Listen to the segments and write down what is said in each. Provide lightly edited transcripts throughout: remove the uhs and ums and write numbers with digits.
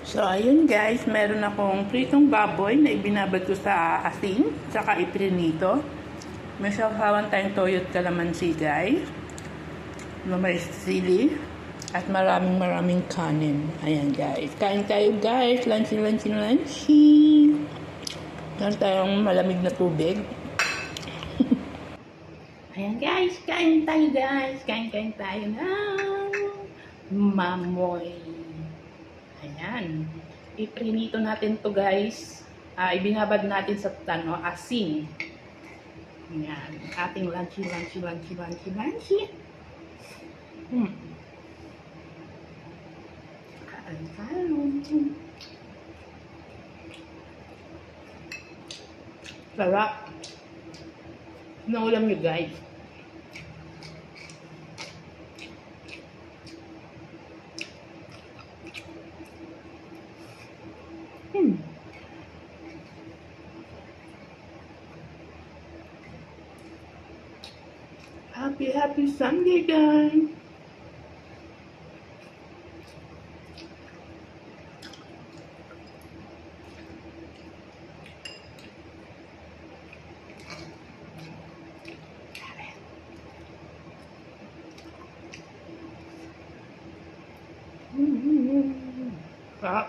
So, ayun guys, meron akong pritong baboy na ibinabad ko sa asin, tsaka iprinito. May sasawan tayong toyo at kalamansi guys. May sili. At maraming kanin. Ayan guys. Kain tayo guys. Lunchy. Meron tayong malamig na tubig. Ayan guys. Kain tayo guys. Kain tayo ng mamoy. Ayan. Iprinito natin to guys. Ibinabad natin sa asin. Ayan. Ating lunchy. Sarap. Naulam nyo guys. Happy Sunday guys. Sarap.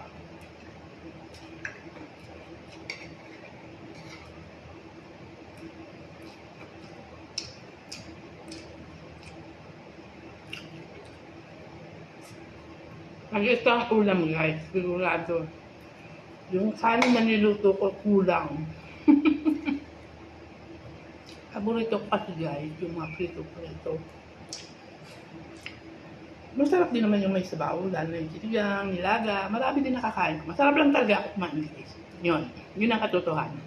Ito ang ulam guys, sigurado. Yung kanin na niluto ko kulang. Paborito ko kasi guys, yung mga prito. Masarap din naman yung may sabaw, lalo na yung sinigang, nilaga. Marami din nakakain ko. Masarap lang talaga ako kumain guys. Yun ang katotohanan.